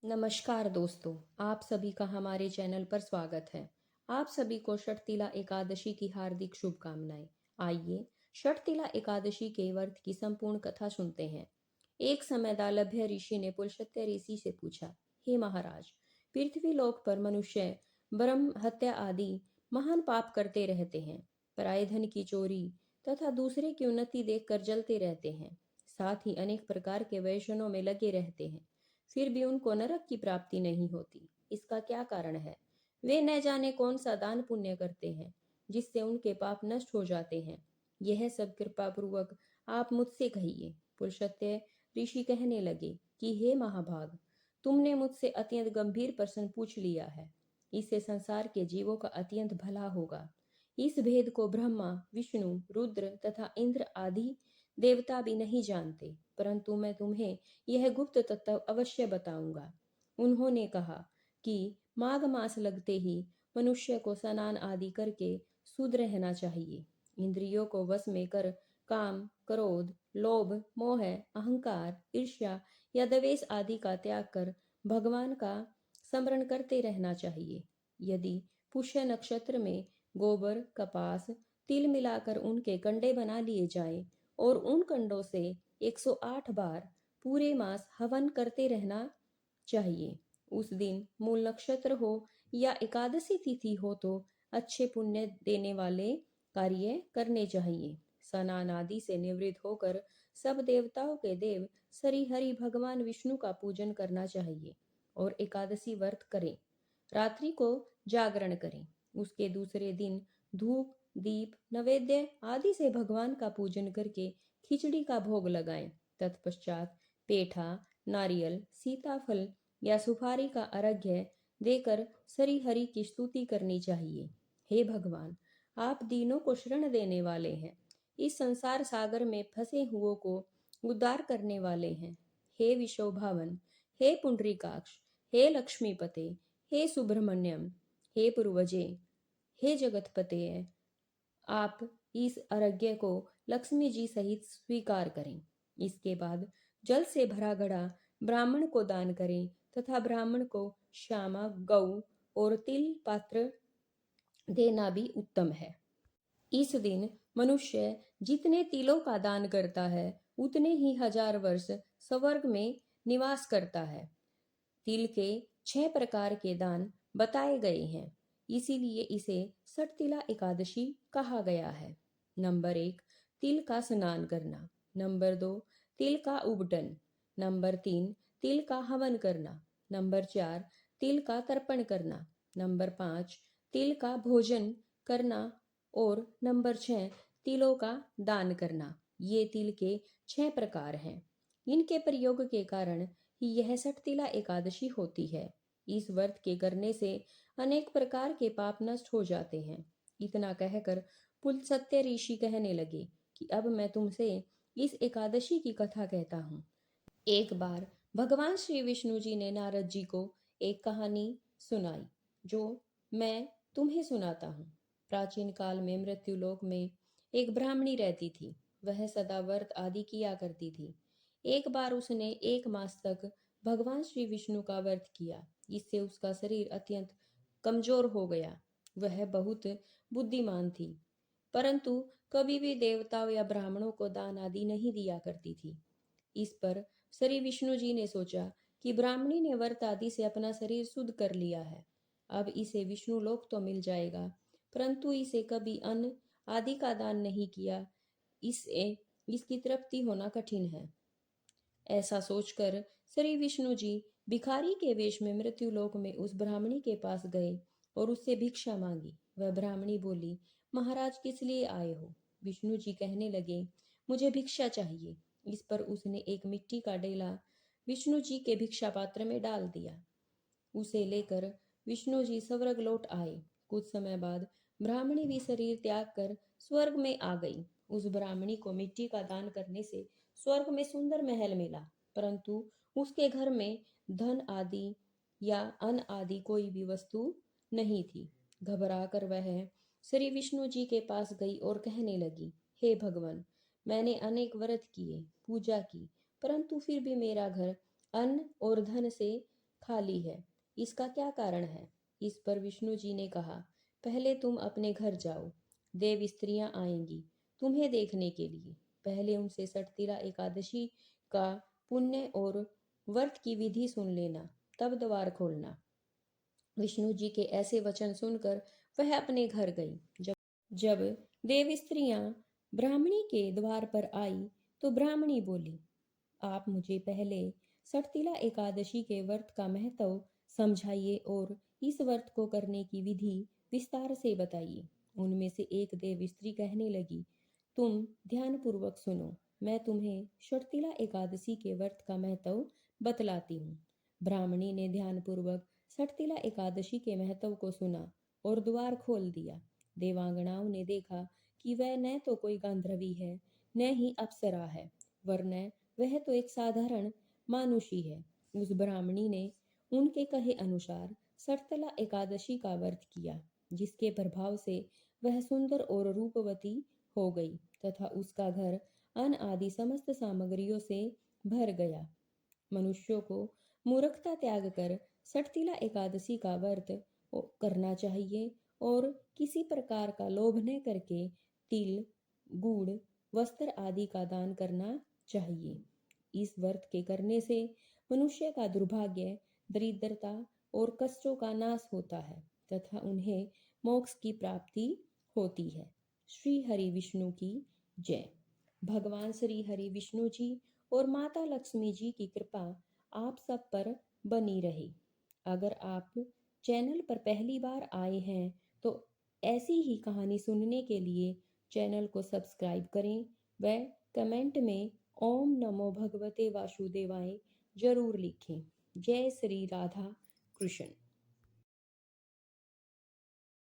नमस्कार दोस्तों, आप सभी का हमारे चैनल पर स्वागत है। आप सभी को षटतिला एकादशी की हार्दिक शुभकामनाएं। आइए षटतिला एकादशी के व्रत की संपूर्ण कथा सुनते हैं। एक समय दालभ्य ऋषि ने पुलस्त्य ऋषि से पूछा, हे महाराज, पृथ्वी लोक पर मनुष्य ब्रह्म हत्या आदि महान पाप करते रहते हैं, पराय धन की चोरी तथा दूसरे की उन्नति देखकर जलते रहते हैं, साथ ही अनेक प्रकार के वैषणों में लगे रहते हैं, फिर भी उनको नरक की प्राप्ति नहीं होती। इसका क्या कारण है? वे न जाने कौन सा दान पुण्य करते हैं जिससे उनके पाप नष्ट हो जाते हैं। यह सब कृपा पूर्वक आप मुझसे कहिए। पुरुषत्य ऋषि कहने लगे कि हे महाभाग, तुमने मुझसे अत्यंत गंभीर प्रश्न पूछ लिया है। इससे संसार के जीवों का अत्यंत भला होगा। इस भेद को ब्रह्मा, विष्णु, रुद्र तथा इंद्र आदि देवता भी नहीं जानते, परंतु मैं तुम्हें यह गुप्त तत्व अवश्य बताऊंगा। उन्होंने कहा कि माघ मास लगते ही मनुष्य को स्नान आदि करके शुद्ध रहना चाहिए। इंद्रियों को वश में कर काम, क्रोध, लोभ, मोह, अहंकार, ईर्ष्या या द्वेष आदि का त्याग कर भगवान का स्मरण करते रहना चाहिए। यदि पुष्य नक्षत्र में गोबर, कपास, तिल मिलाकर उनके कंडे बना लिए जाए और उन कंडों से 108 बार पूरे मास हवन करते रहना चाहिए। उस दिन मूल नक्षत्र हो या एकादशी तिथि हो तो अच्छे पुण्य देने वाले कार्य करने चाहिए। स्नान आदि से निवृत्त होकर सब देवताओं के देव श्री हरि भगवान विष्णु का पूजन करना चाहिए और एकादशी व्रत करें। रात्रि को जागरण करें। उसके दूसरे दिन धूप, दीप, नैवेद्य आदि से भगवान का पूजन करके खिचड़ी का भोग लगाएं। तत्पश्चात पेठा, नारियल, सीताफल या सुपारी का अर्घ्य देकर श्री हरि की स्तुति करनी चाहिए। हे भगवान, आप दीनों को शरण देने वाले हैं, इस संसार सागर में फंसे हुओं को उद्धार करने वाले हैं। हे विशोभावन, हे पुंडरीकाक्ष, हे लक्ष्मीपते, हे सुब्रमण्यम, हे पूर्वजे, हे जगतपते, आप इस अर्घ्य को लक्ष्मी जी सहित स्वीकार करें। इसके बाद जल से भरा घड़ा ब्राह्मण को दान करें तथा ब्राह्मण को श्यामा, गौ और तिल पात्र देना भी उत्तम है। इस दिन मनुष्य जितने तिलों का दान करता है उतने ही 1000 वर्ष स्वर्ग में निवास करता है। तिल के 6 प्रकार के दान बताए गए हैं, इसीलिए इसे सटतिला एकादशी कहा गया है। नंबर 1, तिल का स्नान करना। नंबर 2, तिल का उबटन। नंबर 3, तिल का हवन करना। नंबर 4, तिल का तर्पण करना। नंबर 5, तिल का भोजन करना। और नंबर 6, तिलों का दान करना। ये तिल के 6 प्रकार हैं। इनके प्रयोग के कारण ही यह सटतिला एकादशी होती है। इस व्रत के करने से अनेक प्रकार के पाप नष्ट हो जाते हैं। इतना कहकर पुलस्त्य ऋषि कहने लगे कि अब मैं तुमसे इस एकादशी की कथा कहता हूँ। एक बार भगवान श्री विष्णु जी ने नारद जी को एक कहानी सुनाई, जो मैं तुम्हें सुनाता हूँ। प्राचीन काल में मृत्युलोक में एक ब्राह्मणी रहती थी। वह सदा व्रत आदि किया करती थी। एक बार उसने 1 मास तक भगवान श्री विष्णु का व्रत किया। इससे उसका शरीर अत्यंत कमजोर हो गया। वह बहुत बुद्धिमान थी, परंतु कभी भी देवताओं या ब्राह्मणों को दान आदि नहीं दिया करती थी। इस पर श्री विष्णु जी ने सोचा कि ब्राह्मणी ने व्रत आदि से अपना शरीर शुद्ध कर लिया है, अब इसे विष्णु लोक तो मिल जाएगा, परंतु इसे कभी अन्न आदि का दान नहीं किया, इससे इसकी तृप्ति होना कठिन है। ऐसा सोचकर श्री विष्णु जी भिखारी के वेश में मृत्युलोक में उस ब्राह्मणी के पास गए और उससे भिक्षा मांगी। वह ब्राह्मणी बोली, महाराज किस लिए आए हो? विष्णु जी कहने लगे, मुझे भिक्षा चाहिए। इस पर उसने एक मिट्टी का डेला विष्णु जी के भिक्षा पात्र में डाल दिया। उसे लेकर विष्णु जी स्वर्ग लौट आए। कुछ समय बाद ब्राह्मणी भी शरीर त्याग कर स्वर्ग में आ गई। उस ब्राह्मणी को मिट्टी का दान करने से स्वर्ग में सुंदर महल मिला, परंतु उसके घर में धन आदि या अन्न आदि कोई भी वस्तु नहीं थी। घबराकर वह श्री विष्णु जी के पास गई और कहने लगी, हे भगवान, मैंने अनेक व्रत किए, पूजा की, परंतु फिर भी मेरा घर अन्न और धन से खाली है। इसका क्या कारण है? इस पर विष्णु जी ने कहा, पहले तुम अपने घर जाओ, देव स्त्रियां आएंगी तुम्हें देखने के लिए। पहले उनसे सटतिला एकादशी का पुण्य और व्रत की विधि सुन लेना, तब द्वार खोलना। विष्णु जी के ऐसे वचन सुनकर वह अपने घर गई। जब देव स्त्रियां ब्राह्मणी के द्वार पर आई तो ब्राह्मणी बोली, आप मुझे पहले सटतिला एकादशी के व्रत का महत्व समझाइए और इस व्रत को करने की विधि विस्तार से बताइए। उनमें से एक देव स्त्री कहने लगी, तुम ध्यानपूर्वक सुनो, मैं तुम्हें सटतिला एकादशी के व्रत का महत्व बतलाती हूँ। ब्राह्मणी ने ध्यानपूर्वक सटतिला एकादशी के महत्व को सुना और द्वार खोल दिया। देवांगनाओं ने देखा कि वह न तो कोई गांधर्वी है, न ही अप्सरा है, वरन वह तो एक साधारण मानुषी है। उस ब्राह्मणी ने उनके कहे अनुसार सटतिला एकादशी का व्रत किया, जिसके प्रभाव से वह सुंदर और रूपवती हो गई तथा उसका घर अन्न आदि समस्त सामग्रियों से भर गया। मनुष्यों को मूर्खता त्याग कर सटतिला एकादशी का व्रत करना चाहिए और किसी प्रकार का लोभ न करके तिल, गुड़, वस्त्र आदि का दान करना चाहिए। इस व्रत के करने से मनुष्य का दुर्भाग्य, दरिद्रता और कष्टों का नाश होता है तथा उन्हें मोक्ष की प्राप्ति होती है। श्री हरि विष्णु की जय। भगवान श्री हरि विष्णु जी और माता लक्ष्मी जी की कृपा आप सब पर बनी रहे। अगर आप चैनल पर पहली बार आए हैं तो ऐसी ही कहानी सुनने के लिए चैनल को सब्सक्राइब करें व कमेंट में ओम नमो भगवते वासुदेवाय जरूर लिखें। जय श्री राधा कृष्ण।